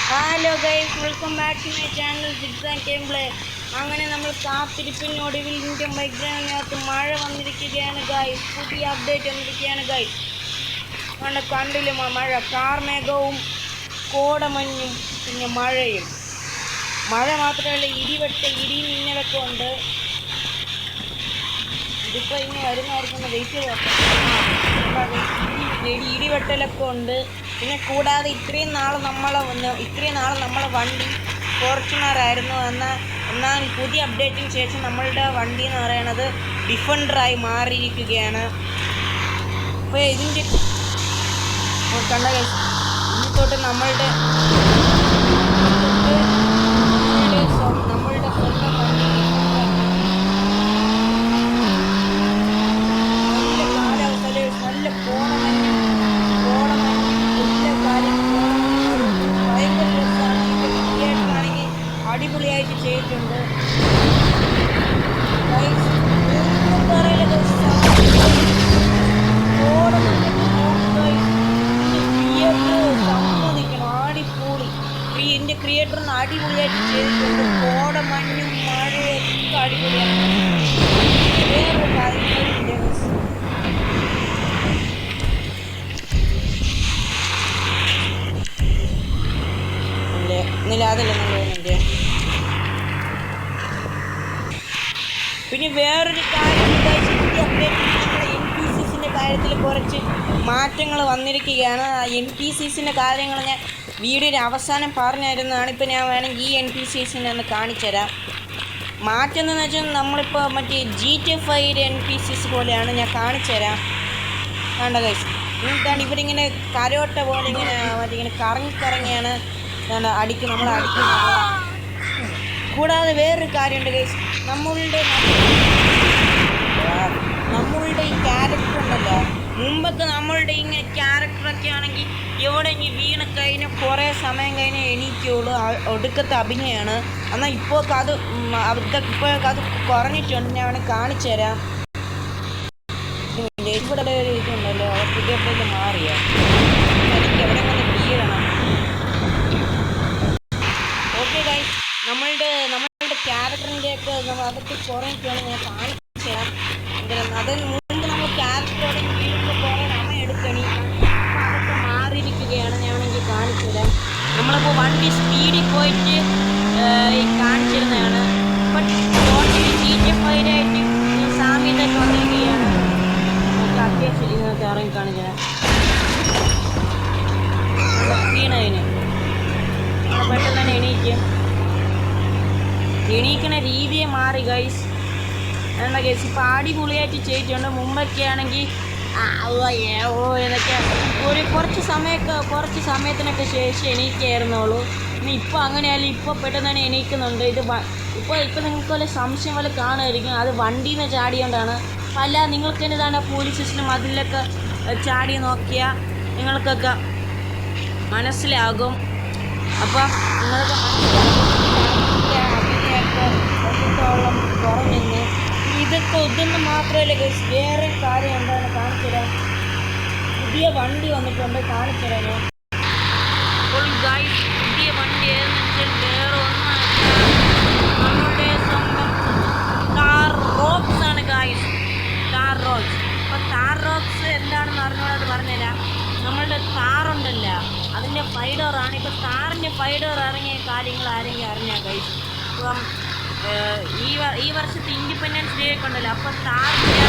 Hello guys, welcome back to my channel six and gameplay. അങ്ങനെ നമ്മൾ കാത്തിരിപ്പിനൊടുവിൽ Indian ബൈക്രാമിനകത്ത് മഴ വന്നിരിക്കുകയാണ് ഗൈസ്. പുതിയ അപ്ഡേറ്റ് വന്നിരിക്കുകയാണ് ഗൈസ്. അങ്ങനെ കണ്ടില്ല മഴ, കാർമേഘവും കോടമഞ്ഞും പിന്നെ മഴയും. മഴ മാത്രമല്ല, ഇടി മിന്നലൊക്കെ ഉണ്ട്. ഇതിപ്പോൾ ഇനി വരുന്നവർക്കൊന്ന് വെയിറ്റ് ചെയ്ത് ഇടിവെട്ടലൊക്കെ ഉണ്ട്. പിന്നെ കൂടാതെ ഇത്രയും നാൾ നമ്മളെ വണ്ടി ഫോർച്യൂണറായിരുന്നു. എന്നാൽ പുതിയ അപ്ഡേറ്റിന് ശേഷം നമ്മളുടെ വണ്ടി എന്ന് പറയുന്നത് ഡിഫൻഡറായി മാറിയിരിക്കുകയാണ്. അപ്പോൾ ഇതിൻ്റെ കണ്ട ഇന്നിത്തോട്ട് നമ്മളുടെ സ്വന്തം വണ്ടി നല്ല കാലാവസ്ഥ, നല്ല കോടമഞ്ഞ് എല്ലാ കാര്യങ്ങളും ഭയങ്കര രസമാണ്. ഇതിൻ്റെ ക്രിയേറ്ററാണെങ്കിൽ അടിപൊളിയായിട്ട് ചെയ്തിട്ടുണ്ട്. സമ്മതിക്കണം, അടിപൊളി. ഇതിൻ്റെ ക്രിയേറ്ററിന് അടിപൊളിയായിട്ട് ചെയ്തിട്ടുണ്ട്. കോടമഞ്ഞും മഴയൊക്കെ അടിപൊളിയാണ്. വേറൊരു കാര്യം പിന്നെ വേറൊരു കാര്യം NPCസിൻ്റെ കാര്യത്തിൽ കുറച്ച് മാറ്റങ്ങൾ വന്നിരിക്കുകയാണ്. NPCസിൻ്റെ കാര്യങ്ങൾ ഞാൻ വീഡിയോയുടെ അവസാനം പറഞ്ഞിരുന്നതാണ്. ഇപ്പോൾ ഞാൻ വേണമെങ്കിൽ ഈ NPCസിനെ ഒന്ന് കാണിച്ചു തരാം. മാറ്റം എന്താണെന്ന് വെച്ചാൽ നമ്മളിപ്പോൾ മറ്റേ GTA 5 NPCs പോലെയാണ്. ഞാൻ കാണിച്ചു തരാം. വേണ്ട ഗൈസ്, എന്നിട്ടാണ് ഇവരിങ്ങനെ കരോട്ട പോലെ ഇങ്ങനെ കറങ്ങിയാണ് നമ്മളെ അടിക്കുന്നത്. കൂടാതെ വേറൊരു കാര്യമുണ്ട് ഗൈസ്, നമ്മളുടെ ഈ ക്യാരക്ടർ ഉണ്ടല്ലോ, മുമ്പൊക്കെ നമ്മളുടെ ഇങ്ങനെ ക്യാരക്ടറൊക്കെ ആണെങ്കിൽ എവിടെയെങ്കിൽ വീണ് കഴിഞ്ഞാൽ കുറേ സമയം കഴിഞ്ഞാൽ എണീക്കുള്ളൂ, ഒടുക്കത്തെ അഭിനയമാണ്. എന്നാൽ ഇപ്പോഴൊക്കെ അത് കുറഞ്ഞിട്ടുണ്ട്. ഞാൻ വേണമെങ്കിൽ കാണിച്ചു തരാം. ഇവിടെ ഒരു ഇതുണ്ടല്ലോ, പുതിയ മാറിയ എനിക്ക് എവിടെ കൊണ്ട് വീഴണം. ഓക്കെ ഗൈസ്, നമ്മളുടെ ക്യാരക്ടറിൻ്റെയൊക്കെ അതൊക്കെ കുറേയൊക്കെയാണ് ഞാൻ കാണിച്ചു തരാം. അതിന് മുമ്പ് നമ്മൾ ക്യാരക്ടറോടെ വീഴുമ്പോൾ കുറേ സമയം എടുക്കണി. അപ്പോൾ അതൊക്കെ മാറിയിരിക്കുകയാണ്. ഞാൻ വേണമെങ്കിൽ കാണിച്ചു തരാം. നമ്മളിപ്പോൾ വണ്ടി സ്പീഡിൽ പോയിട്ട് കാണിച്ചിരുന്നതാണ്. ബട്ട് ടോട്ടലി GTA 5 സാമ്യതൊക്കെ വന്നിരിക്കുകയാണ്. നമുക്ക് അത്യാവശ്യം ഇതിനകത്ത് ഇറങ്ങി കാണിച്ചു തരാം. വീണതിന് പെട്ടെന്ന് തന്നെ എണീക്കണ രീതിയെ മാറി ഗൈസ്. എന്താ ഗൈസ്, ഇപ്പോൾ അടിപൊളിയായിട്ട് ചെയ്തിട്ടുണ്ട്. മുമ്പൊക്കെ ആണെങ്കിൽ എന്നൊക്കെ കുറച്ച് സമയത്തിനൊക്കെ ശേഷം എണീക്കായിരുന്നുള്ളൂ. ഇനി ഇപ്പോൾ അങ്ങനെയല്ല, ഇപ്പോൾ പെട്ടെന്ന് തന്നെ എണീക്കുന്നുണ്ട്. ഇപ്പോൾ നിങ്ങൾക്ക് വല്ല സംശയം പോലെ കാണുമായിരിക്കും, അത് വണ്ടിയിൽ നിന്ന് ചാടിയോണ്ടാണ്. അല്ല, നിങ്ങൾക്ക് തന്നെ ഇതാണ് പോലീസ് സ്റ്റേഷനും അതിലൊക്കെ ചാടി നോക്കിയാൽ നിങ്ങൾക്കൊക്കെ മനസ്സിലാകും. അപ്പം നിങ്ങൾക്ക് അഭിനയൊക്കെ കുറഞ്ഞു. ഇതൊന്നും മാത്രമല്ല ഗൈസ്, വേറെ കാര്യം എന്താണ് കാണിച്ചു തരാം. പുതിയ വണ്ടി വന്നിട്ടുണ്ട്, കാണിച്ചു തരാം. അപ്പോൾ ഗൈസ്, പുതിയ വണ്ടി ഏതെന്ന് വെച്ചാൽ വേറെ ഒന്നുമല്ല, നമ്മുടെ സ്വന്തം താർ റോക്സ് ആണ് ഗൈസ്. താർ റോക്സ്. അപ്പോൾ താർ റോക്സ് എന്താണെന്ന് അറിഞ്ഞോളത് പറഞ്ഞുതരാം. നമ്മളുടെ താറുണ്ടല്ല, അതിൻ്റെ 5 ഡോറാണ്. ഇപ്പോൾ താറിൻ്റെ 5 ഡോർ ഇറങ്ങിയ കാര്യങ്ങൾ ആരെങ്കിലും അറിഞ്ഞാൽ ഗൈസ്. ഇപ്പം ഈ വർഷത്തെ ഇൻഡിപെൻഡൻസ് ഡേ ഒക്കെ ഉണ്ടല്ലോ, അപ്പോൾ താറിൻ്റെ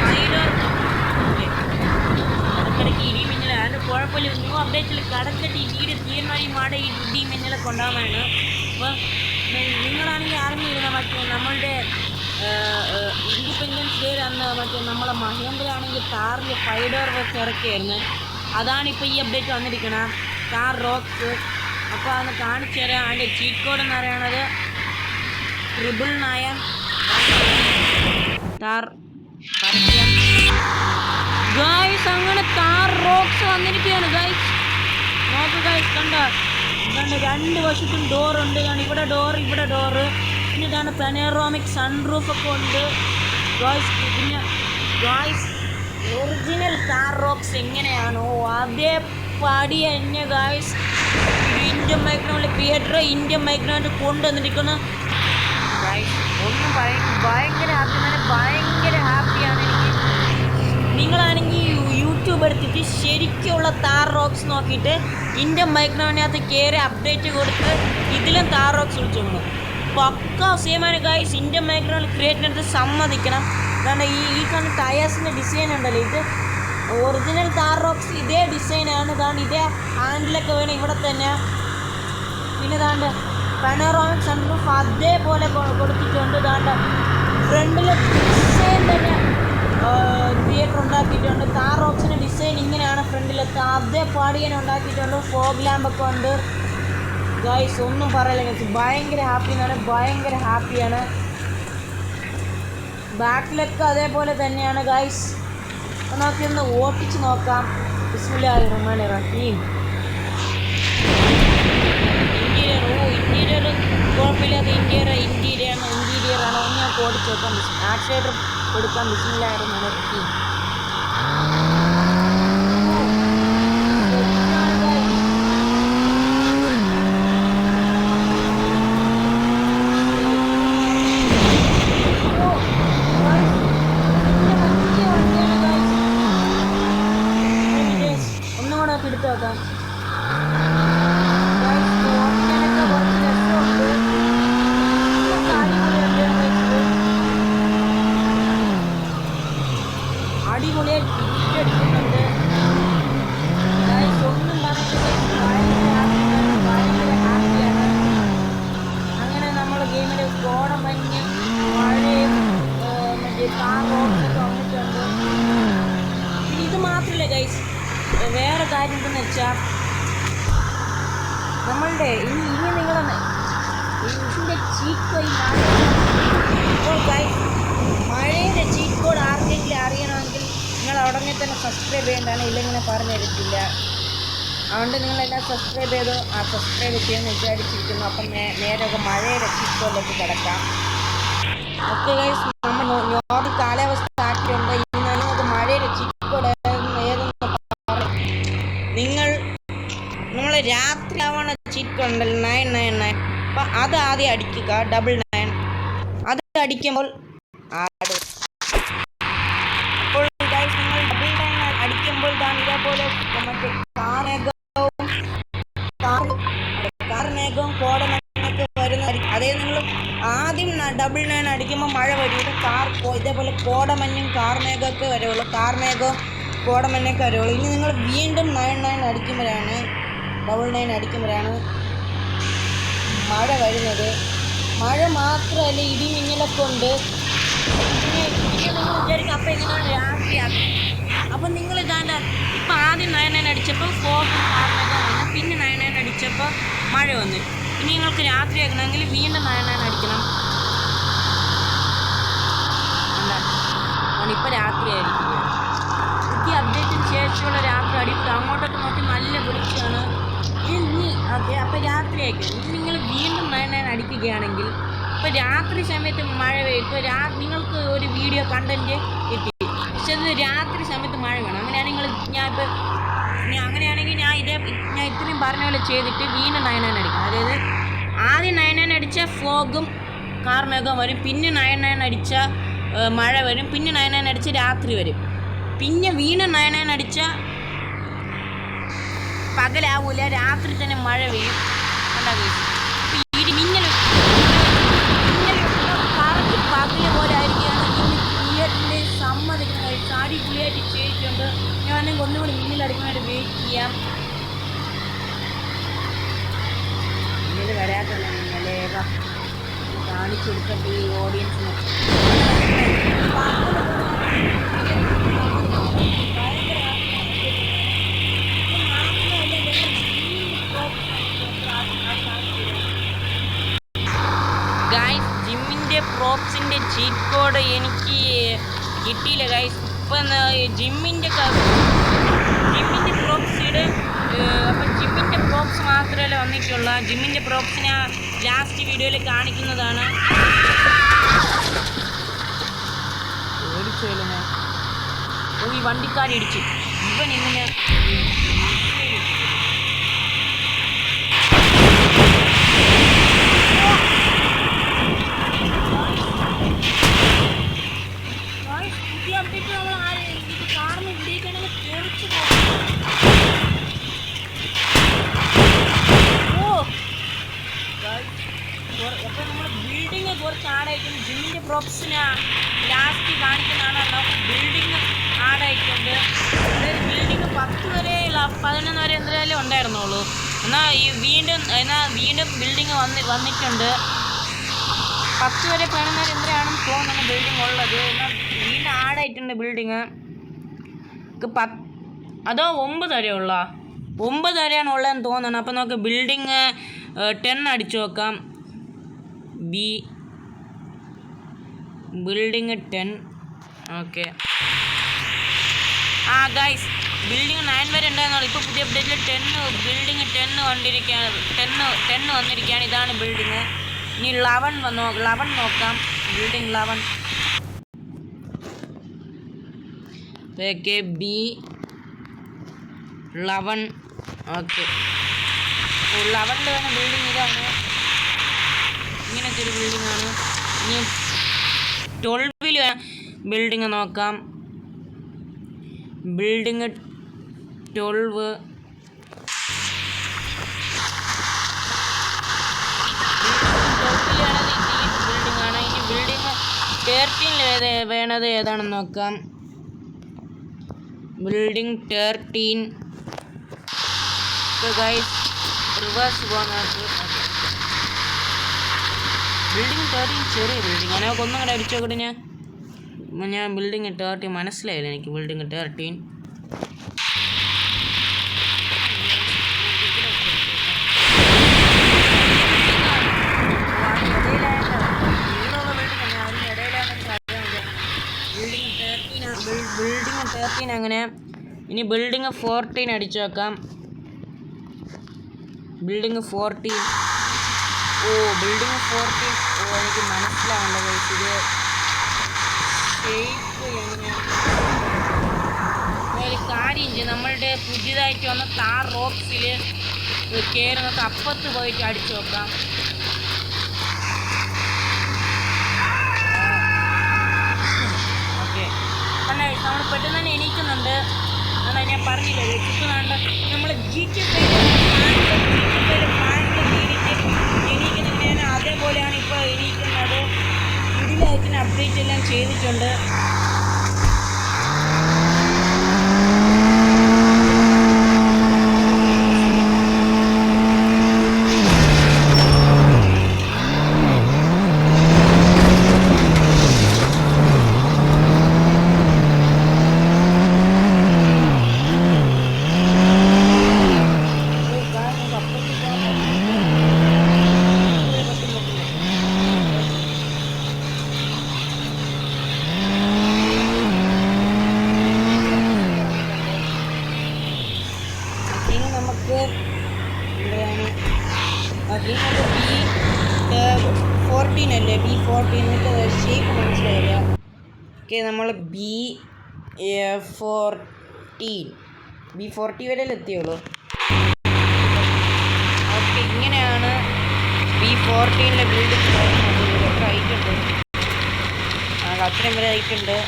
5 ഡോർ ഇടയ്ക്കിടയ്ക്ക് ഇടിമിന്നൽ, അതിന് കുഴപ്പമില്ല. ന്യൂ അപ്ഡേറ്റിൽ കടക്കട്ടി തീരുമാനം മാടെ ഇടിമിന്നലൊക്കെ ഉണ്ടാവാനാണ്. അപ്പോൾ നിങ്ങളാണെങ്കിൽ അറിഞ്ഞിരുന്ന നമ്മളുടെ ഇൻഡിപെൻഡൻസ് ഡേ അന്ന് നമ്മളെ മഹേന്ദ്ര ആണെങ്കിൽ താറിൻ്റെ 5 ഡോർ വെച്ച് ഇറക്കിയായിരുന്നു. അതാണിപ്പോൾ ഈ അപ്ഡേറ്റ് വന്നിരിക്കുന്നത്, താർ റോക്സ്. അപ്പോൾ അതൊന്ന് കാണിച്ചു തരാം. അതിൻ്റെ ചീറ്റ് കോഡ് എന്ന് പറയുന്നത് 999 താർ ഗൈസ്. അങ്ങനെ താർ റോക്സ് വന്നിരിക്കുകയാണ് ഗൈസ്. നോക്ക് ഗൈസ്, കണ്ടോ 2 വശത്തും ഡോറുണ്ട്. ഇവിടെ ഡോറ്, പിന്നെ ഇതാണ് പെനോറാമിക് സൺറൂഫൊക്കെ ഉണ്ട് ഗൈസ്. പിന്നെ ഗൈസ്, ഒറിജിനൽ താർ റോക്സ് എങ്ങനെയാണോ അതേ പടി തന്നെ ഗൈസ്. ഇതിൻ്റെ മൈക്രോണിലെ ക്രിയേറ്റർ ഇന്ത്യൻ മൈക്രോണിൽ കൊണ്ടുവന്നിരിക്കുന്ന ഒന്നും ഭയങ്കര ഹാപ്പിയാണ്, ഭയങ്കര ഹാപ്പിയാണ് എനിക്ക്. നിങ്ങളാണെങ്കിൽ യൂട്യൂബ് എടുത്തിട്ട് ശരിക്കുള്ള താർ റോക്സ് നോക്കിയിട്ട് ഇന്ത്യൻ മൈക്രോണിനകത്ത് കയറി അപ്ഡേറ്റ് കൊടുത്ത് ഇതിലും താർ റോക്സ് വിളിച്ചോളൂ. പക്ക സെയിമാണ് ഗൈസ്. ഇന്ത്യൻ മൈക്രോണിൽ ക്രിയേറ്റിനടുത്ത് സമ്മതിക്കണം. കാരണം ഈ കാണുന്ന ടയേഴ്സിൻ്റെ ഡിസൈൻ ഉണ്ടല്ലോ, ഇത് ഒറിജിനൽ താർ റോക്സ് ഇതേ ഡിസൈനാണ്. കാരണം ഇതേ ഹാൻഡിലൊക്കെ വേണം ഇവിടെ തന്നെ. പിന്നെ ഇതാണ്ട് പനോറാമിക് സൺറൂഫ് അതേപോലെ കൊടുത്തിട്ടുണ്ട്. ഇതാണ്ട് ഫ്രണ്ടിൽ ഡിസൈൻ തന്നെ ക്രിയേറ്റർ ഉണ്ടാക്കിയിട്ടുണ്ട്. താർ റോക്സിൻ്റെ ഡിസൈൻ ഇങ്ങനെയാണ് ഫ്രണ്ടിലത്തെ അതേ പാടിയാൻ ഉണ്ടാക്കിയിട്ടുണ്ട്. ഫോഗ് ലാമ്പൊക്കെ ഉണ്ട് ഗൈസ്. ഒന്നും പറയില്ല ഗൈസ്, ഭയങ്കര ഹാപ്പിയാണ്, ഭയങ്കര ഹാപ്പിയാണ്. ബാക്കിലൊക്കെ അതേപോലെ തന്നെയാണ് ഗൈസ്. അപ്പം നമുക്കൊന്ന് ഓട്ടിച്ച് നോക്കാം. ബിസ്മില്ലാഹിർ റഹ്മാനിർ റഹീം. ഇൻറ്റീരിയർ കുഴപ്പമില്ലാതെ ഇൻറ്റീരിയറാണ്. ഒന്ന് ഞാൻ ഓടിച്ച് നോക്കാം. ആക്സിലേറ്റർ കൊടുക്കാം. ബിസ്മില്ലാഹിർ റഹ്മാനിർ റഹീം. എടുത്ത് നോക്കാം. അടിപൊളിയായിട്ട് അടിക്കുന്നുണ്ട്. ഒന്നും ഭയങ്കര ഹാപ്പിയാണ്. അങ്ങനെ നമ്മൾ ഗെയിമിൽ കോടമഞ്ഞും മഴയും മറ്റേ കാറൊക്കെ വന്നിട്ടുണ്ട്. ഇത് മാത്രമല്ല ഗൈസ്, വേറെ കാര്യം എന്തെന്ന് വെച്ചാൽ നമ്മളുടെ ഇനി നിങ്ങൾ ഇതിൻ്റെ ചീറ്റ് കോഡ് ഇപ്പോൾ ഗൈസ് മഴയുടെ ചീറ്റ് കോഡ് ആർക്കെങ്കിലും അറിയണമെങ്കിൽ നിങ്ങൾ ഉടനെ തന്നെ സബ്സ്ക്രൈബ് ചെയ്യേണ്ടതാണ്. ഇല്ലെങ്ങനെ പറഞ്ഞു തരത്തില്ല. അതുകൊണ്ട് നിങ്ങളെല്ലാം സബ്സ്ക്രൈബ് ചെയ്തു. സബ്സ്ക്രൈബ് ചെയ്യുമെന്ന് വിചാരിച്ചിരിക്കുന്നു. അപ്പം നേരെ മഴയുടെ ചീറ്റ് കോഡിലേക്ക് കിടക്കാം. ഓക്കെ ഗൈസ്, നമ്മൾ നോർമൽ കാലാവസ്ഥ ആക്കിയിട്ടുണ്ട്. ഇന്ന് നമുക്ക് മഴയുടെ ചീറ്റ് കോഡ് നമ്മൾ രാത്രി ആവണ ചീറ്റ് ഉണ്ടല്ലോ 999. അപ്പം അത് ആദ്യം അടിക്കുക 99. അത് അടിക്കുമ്പോൾ അപ്പോൾ നിങ്ങൾ 99 അടിക്കുമ്പോൾ ഇതേപോലെ മറ്റേ കാർമേഘവും കോടമഞ്ഞൊക്കെ വരുന്ന. അതായത് നിങ്ങൾ ആദ്യം 99 അടിക്കുമ്പോൾ മഴ വരും. ഇതേപോലെ കോടമഞ്ഞും കാർമേഘമൊക്കെ വരുള്ളൂ. കാർമേഘവും കോടമഞ്ഞൊക്കെ വരുള്ളൂ. ഇനി നിങ്ങൾ വീണ്ടും 99 അടിക്കുമ്പോഴാണ് 99 അടിക്കുമ്പോഴാണ് മഴ വരുന്നത്. മഴ മാത്രമല്ല ഇടിമിന്നലൊക്കെ ഉണ്ട്. പിന്നെ നിങ്ങൾ വിചാരിക്കും അപ്പം എങ്ങനെയാണ് രാത്രിയാക്കും. അപ്പം നിങ്ങൾ ഇതാണ്ട് ഇപ്പം ആദ്യം 99 അടിച്ചപ്പോൾ ഫോഗും കാർമേഘം വന്നു. പിന്നെ 99 അടിച്ചപ്പോൾ മഴ വന്നു. ഇനി നിങ്ങൾക്ക് രാത്രി ആക്കണമെങ്കിൽ വീണ്ടും 99 അടിക്കണം. എന്താ ഇപ്പം രാത്രിയായിരിക്കും. പുതിയ അപ്ഡേറ്റിന് ശേഷമുള്ള രാത്രി അടിക്കുക. അങ്ങോട്ടൊക്കെ നോക്കി നല്ല വെളിച്ചമാണ്. ഇനി ഓക്കെ, അപ്പോൾ രാത്രി ആയിരിക്കും. ഇനി നിങ്ങൾ വീണ്ടും 99 അടിക്കുകയാണെങ്കിൽ ഇപ്പോൾ രാത്രി സമയത്ത് മഴ പെയ്യും. ഇപ്പോൾ നിങ്ങൾക്ക് ഒരു വീഡിയോ കണ്ടൻറ്റ് കിട്ടി, പക്ഷെ അത് രാത്രി സമയത്ത് മഴ വേണം. അങ്ങനെയാണെങ്കിൽ അങ്ങനെയാണെങ്കിൽ ഞാൻ ഇത്രയും പറഞ്ഞ പോലെ ചെയ്തിട്ട് വീണ്ടും 99 അടിക്കണം. അതായത് ആദ്യം 99 അടിച്ചാൽ ഫോഗും കാർമേഘവും വരും. പിന്നെ 99 അടിച്ചാൽ മഴ വരും. പിന്നെ 99 അടിച്ച് രാത്രി വരും. പിന്നെ വീണ്ടും 99 അടിച്ചാൽ പകലാവൂല, രാത്രി തന്നെ മഴ പെയ്യും. കറക്റ്റ് പകല് പോലെ ആയിരിക്കുകയാണെങ്കിൽ ക്രിയേറ്ററിൻ്റെ സമ്മതിക്കുന്ന സാരി ക്ലിയായിട്ട് ചെയ്തിട്ടുണ്ട്. ഞാനെങ്കിൽ ഒന്നുകൂടി മിന്നിലടിക്കാനായിട്ട് വെയിറ്റ് ചെയ്യാം. മിന്നിൽ വരാത്തല്ല നിങ്ങളെ കാണിച്ചു കൊടുക്കട്ടെ ഈ ഓഡിയൻസിന്. ഗൈസ്, ജിമ്മിൻ്റെ പ്രോപ്സിൻ്റെ ചീറ്റ് കോഡ് എനിക്ക് കിട്ടിയില്ല ഗൈസ്. ഇപ്പം ജിമ്മിൻ്റെ പ്രോപ്സിയുടെ അപ്പം ജിമ്മിൻ്റെ പ്രോപ്സ് മാത്രമല്ല വന്നിട്ടുള്ള. ജിമ്മിൻ്റെ പ്രോപ്സിനെ ലാസ്റ്റ് വീഡിയോയിൽ കാണിക്കുന്നതാണ്. ഓടിച്ചോല്ലേ ഈ വണ്ടിക്കാരിടിച്ച് ഇവൻ ഇങ്ങനെ പ്രോപ്സിന് ലാസ്റ്റ് കാണിക്കുന്നതാണ്. നമുക്ക് ബിൽഡിങ് ആഡായിട്ടുണ്ട്. അതായത് ബിൽഡിങ് 10 വരെ 11 വരെ എന്തായാലും ഉണ്ടായിരുന്നുള്ളൂ. എന്നാൽ വീണ്ടും ബിൽഡിങ് വന്നിട്ടുണ്ട്. 10 വരെ 11 വരെ എന്തിനാണെന്ന് തോന്നുന്നു ബിൽഡിങ് ഉള്ളത്. എന്നാൽ വീണ്ടും ആഡായിട്ടുണ്ട് ബിൽഡിങ്. അതോ 9 വരെ ഉള്ള 9 വരെയാണ് ഉള്ളതെന്ന് തോന്നുന്നു. അപ്പോൾ നമുക്ക് ബിൽഡിങ് 10 അടിച്ചു നോക്കാം. ബിൽഡിങ് 10. ഓക്കെ. ഗൈസ് ബിൽഡിങ് 9 വരെ ഉണ്ടായിരുന്നുള്ളൂ. ഇപ്പോൾ പുതിയ അപ്ഡേറ്റിൽ ബിൽഡിങ് 10 വന്നിരിക്കുകയാണ്. ഇതാണ് ബിൽഡിങ്. ഇനി 11 നോക്കാം. ബിൽഡിങ് 11. ഓക്കെ. B11. ഓക്കെ. 11 വരുന്ന ബിൽഡിങ് ഇതാണ്. ഇങ്ങനത്തെ ഒരു ബിൽഡിംഗ് ആണ്. ഇനി 12 ബിൽഡിങ് നോക്കാം. ബിൽഡിങ് 12. ബിൽഡിംഗ് ആണ്. ഇനി ബിൽഡിങ് 13 വേണത് ഏതാണെന്ന് നോക്കാം. ബിൽഡിങ് 13. ഗൈസ് റിവേഴ്സ് പോകുന്നത്. ബിൽഡിങ് 13 ചെറിയ ബിൽഡിംഗ് ആണ്. നമുക്ക് ഒന്നും കൂടെ അടിച്ചു നോക്കട്ടെ. ഞാൻ ബിൽഡിങ് 13 മനസ്സിലായില്ല എനിക്ക്. ബിൽഡിങ് 13 അങ്ങനെ. ഇനി ബിൽഡിങ് 14 അടിച്ചു നോക്കാം. ബിൽഡിങ് 14. ബിൽഡിങ് 14. എനിക്ക് മനസ്സിലാവണ്ട ഗൈസ്. ഇത് ഷേപ്പ് എങ്ങനെയാണ്? ഒരു കാര്യം ചെയ്യും. നമ്മളുടെ പുതിയതായിട്ട് വന്ന താർ റോക്സിൽ കയറുന്നത് അപ്പത്ത് പോയിട്ട് അടിച്ചു നോക്കാം. ഓക്കെ. അല്ല നമ്മൾ പെട്ടെന്ന് തന്നെ എണീക്കുന്നുണ്ട്. എന്നാൽ ഞാൻ പറഞ്ഞില്ല എണീക്കുന്നുണ്ട്. നമ്മൾ എണീക്കുന്നതിന് അതേപോലെയാണ് ഇപ്പോൾ എണീക്കുന്നത്. ഇതിലായിട്ട് അപ്ഡേറ്റ് എല്ലാം ചെയ്തിട്ടുണ്ട്. B14 അല്ലേ? B14 ഷേപ്പ് മനസ്സിലായില്ല. ഓക്കെ. നമ്മൾ B14 വരെ എത്തിയുള്ളൂ. ഓക്കെ. ഇങ്ങനെയാണ് B14 ബിൽഡിംഗ്. എത്ര ഹൈറ്റ് ഉണ്ട്? അത്രയും വരെ ഹൈറ്റ് ഉണ്ട്.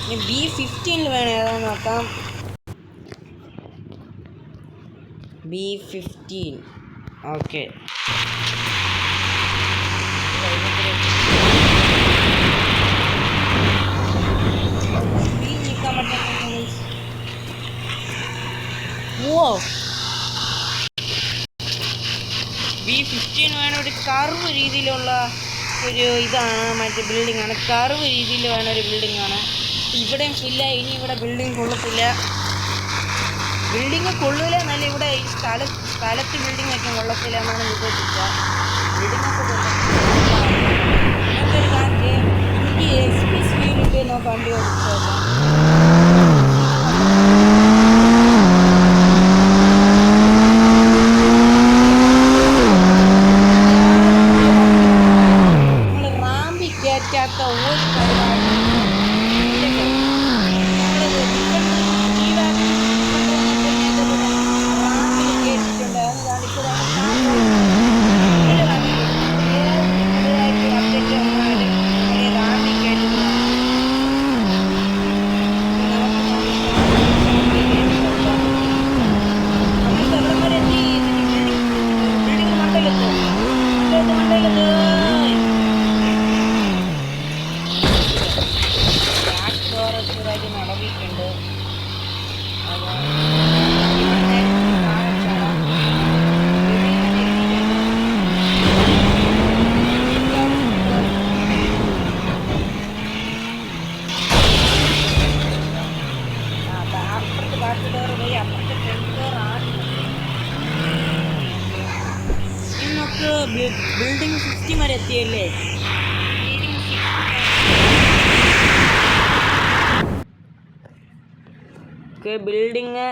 ഇനി B15 വേണം ഏതാണെന്ന് നോക്കാം. B15. ഓക്കെ. B15 വേണം. ഒരു കർവ് രീതിയിലുള്ള ഒരു ഇതാണ്. മറ്റേ ബിൽഡിംഗ് ആണ്. കർവ് രീതിയിൽ വേണം ഒരു ബിൽഡിംഗ് ആണ്. ഇവിടെയും ഇല്ല. ഇനി ഇവിടെ ബിൽഡിംഗ് കൊള്ളത്തില്ല. ബിൽഡിങ് കൊള്ളൂല എന്നല്ല, ഇവിടെ ഈ സ്ഥലത്ത് ബിൽഡിംഗ് ഒക്കെ കൊള്ളത്തില്ല എന്നാണ് വിചാരിക്കുക. ബിൽഡിങ്ങൊക്കെ നമുക്കൊരു കാണിച്ച് എനിക്ക് എക്സ്പ്രസ് വീലിട്ട് നോക്കാൻ വണ്ടി ഓടിച്ചോക്കാം. നമ്മൾ റാമ്പി കയറ്റാത്ത ഒരു പരിപാടി നമുക്ക് ബിൽഡിംഗ് 60 വരെ എത്തിയല്ലേ. ബിൽഡിങ്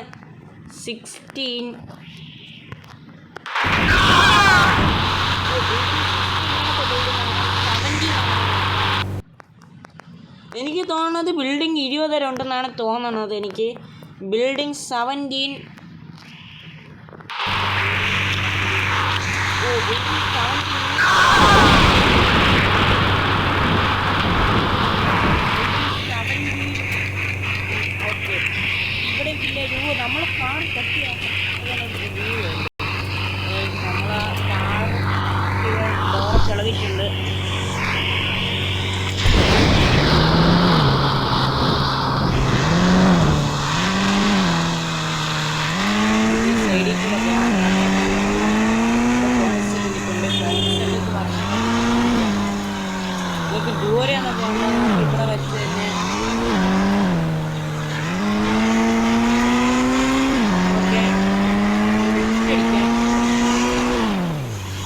16. എനിക്ക് തോന്നുന്നത് ബിൽഡിംഗ് 20 വരെ ഉണ്ടെന്നാണ് തോന്നുന്നത്. എനിക്ക് ബിൽഡിംഗ് 17. ഇവിടെ നമ്മൾ കാർ കത്തിയാക്കും. നമ്മളെ കാർ ഡോർ ചെളവിട്ടുണ്ട്. ദൂരെയാണ് പോകുന്നത്. ഇവിടെ വെച്ച് തന്നെ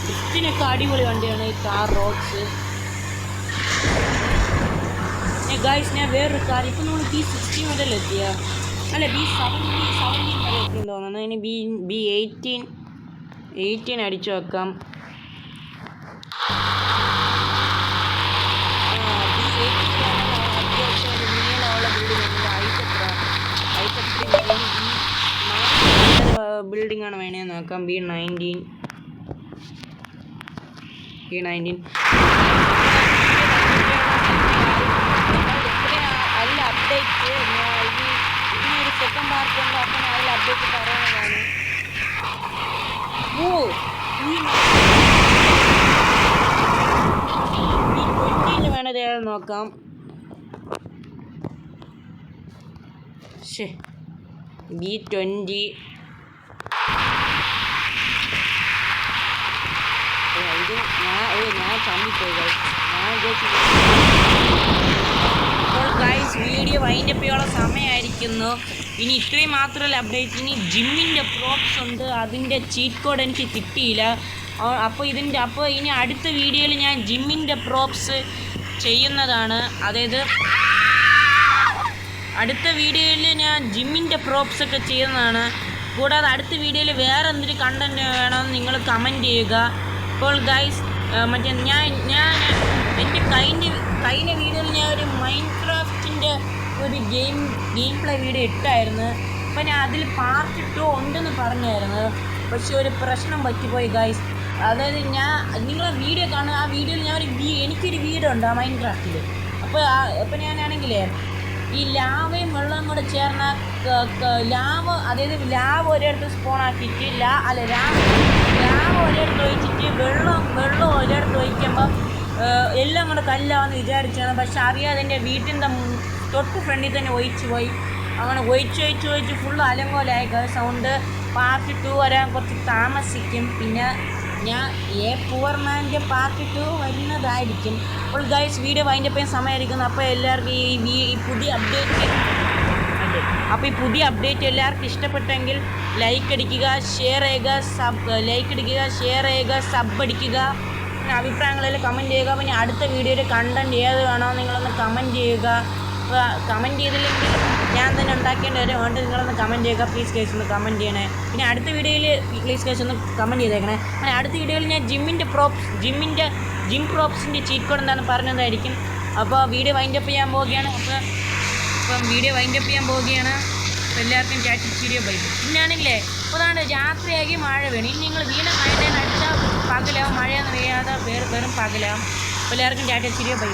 ഡിസ്റ്റിനൊക്കെ അടിപൊളി വണ്ടിയാണ് ഈ കാർ റോഡ്സ്. ഗൈസ് ഞാൻ വേറൊരു കാർ ഇപ്പം നമ്മൾ B60 മുതൽ എത്തിയ അല്ല B17 വരെ എത്തിയെന്ന് തോന്നുന്നു. ഇനി B18 അടിച്ചു വെക്കാം. ബിൽഡിംഗ് ആണ് വേണേന്ന് നോക്കാം. B19 അതിൽ അപ്ഡേറ്റ് ഇനി ഒരു സെക്കൻഡ് പാർട്ട് ഉണ്ട്. അപ്പം അതിൽ അപ്ഡേറ്റ് പറയുന്നതാണ്. B20 വേണത് നോക്കാം. B20 ഞാൻ ചമ്മിപ്പോയി. അപ്പോൾ ഗൈസ് വീഡിയോ വൈൻഡപ്പ് ചെയ്യാനുള്ള സമയമായിരിക്കുന്നു. ഇനി ഇത്രയും മാത്രമല്ല അപ്ഡേറ്റ്. ഇനി ജിമ്മിൻ്റെ പ്രോപ്സ് ഉണ്ട്. അതിൻ്റെ ചീറ്റ് കോഡ് എനിക്ക് കിട്ടിയില്ല. അപ്പോൾ ഇനി അടുത്ത വീഡിയോയിൽ ഞാൻ ജിമ്മിൻ്റെ പ്രോപ്സ് ചെയ്യുന്നതാണ്. അതായത് അടുത്ത വീഡിയോയിൽ ഞാൻ ജിമ്മിൻ്റെ പ്രോപ്സ് ഒക്കെ ചെയ്യുന്നതാണ്. കൂടാതെ അടുത്ത വീഡിയോയിൽ വേറെ എന്തൊരു കണ്ടൻറ്റ് വേണമെന്ന് നിങ്ങൾ കമൻറ്റ് ചെയ്യുക. അപ്പോൾ ഗൈസ് മറ്റേ ഞാൻ എൻ്റെ കഴിഞ്ഞ വീഡിയോയിൽ ഞാൻ ഒരു മൈൻക്രാഫ്റ്റിൻ്റെ ഒരു ഗെയിം പ്ലേ വീഡിയോ ഇട്ടായിരുന്നു. അപ്പോൾ ഞാൻ അതിൽ പാർട്ട് 2 ഉണ്ടെന്ന് പറഞ്ഞായിരുന്നു. പക്ഷെ ഒരു പ്രശ്നം പറ്റിപ്പോയി ഗൈസ്. അതായത് നിങ്ങളെ വീഡിയോ കാണുക. ആ വീഡിയോയിൽ എനിക്കൊരു വീഡിയോ ഉണ്ട് ആ മൈൻക്രാഫ്റ്റിൽ. അപ്പോൾ ഞാനാണെങ്കിലേ ഈ ലാവയും വെള്ളവും കൂടെ ചേർന്ന അതായത് ലാവ് ഒരിടത്ത് സ്പോണാക്കിയിട്ട് ലാവ് ഒരിടത്ത് ഒഴിച്ചിട്ട് വെള്ളം ഒരിടത്ത് ഒഴിക്കുമ്പോൾ എല്ലാം കൂടെ കല്ലാവെന്ന് വിചാരിച്ചാണ്. പക്ഷെ അറിയാതെ എൻ്റെ വീട്ടിൻ്റെ തൊട്ട് ഫ്രണ്ടിൽ തന്നെ ഒഴിച്ച് പോയി. അങ്ങനെ ഒഴിച്ച് ഫുള്ള് അലങ്കോലായി. സൗണ്ട് പാർട്ട് 2 വരാൻ കുറച്ച് താമസിക്കും. പിന്നെ ഞാൻ പുവർമാൻ്റെ പാർട്ട് 2 വരുന്നതായിരിക്കും. അപ്പോൾ ഗൈസ് വീഡിയോ വൈൻഡപ്പ് ചെയ്യാൻ സമയമായിരിക്കുന്നു. അപ്പോൾ എല്ലാവർക്കും ഈ പുതിയ അപ്ഡേറ്റ് എല്ലാവർക്കും ഇഷ്ടപ്പെട്ടെങ്കിൽ ലൈക്ക് അടിക്കുക, ഷെയർ ചെയ്യുക, സബ് അടിക്കുക. പിന്നെ അഭിപ്രായങ്ങളെല്ലാം കമൻറ്റ് ചെയ്യുക. പിന്നെ അടുത്ത വീഡിയോയുടെ കണ്ടൻറ്റ് ഏത് വേണോ നിങ്ങളൊന്ന് കമൻറ്റ് ചെയ്യുക. കമൻറ്റ് ചെയ്തില്ലെങ്കിൽ ഞാൻ തന്നെ ഉണ്ടാക്കേണ്ടി വരും. അതുകൊണ്ട് നിങ്ങളൊന്ന് കമൻറ്റ് ചെയ്യുക. പ്ലീസ് കേസ് ഒന്ന് കമൻറ്റ് ചെയ്യണേ. പിന്നെ അടുത്ത വീഡിയോയിൽ പ്ലീസ് കേസ് ഒന്ന് കമൻറ്റ് ചെയ്തേക്കണേ. അങ്ങനെ അടുത്ത വീഡിയോയിൽ ഞാൻ ജിം പ്രോപ്സിൻ്റെ ചീറ്റ് കോഡ് എന്താണെന്ന് പറഞ്ഞതായിരിക്കും. അപ്പോൾ വീഡിയോ വൈൻഡപ്പ് ചെയ്യാൻ പോവുകയാണ്. അപ്പോൾ എല്ലാവർക്കും ചാറ്റ് വീഡിയോ ബൈ. പിന്നാണെങ്കിലേ അപ്പോൾ അതാണ് രാത്രിയാക്കി മഴ വേണം. ഇനി നിങ്ങൾ വീണ്ടും മഴ അടിച്ചാൽ പകലാവും. മഴയൊന്നും പെയ്യാതെ വെറും പകലാവും. അപ്പോൾ എല്ലാവർക്കും ചാറ്റ് വീഡിയോ ബൈ.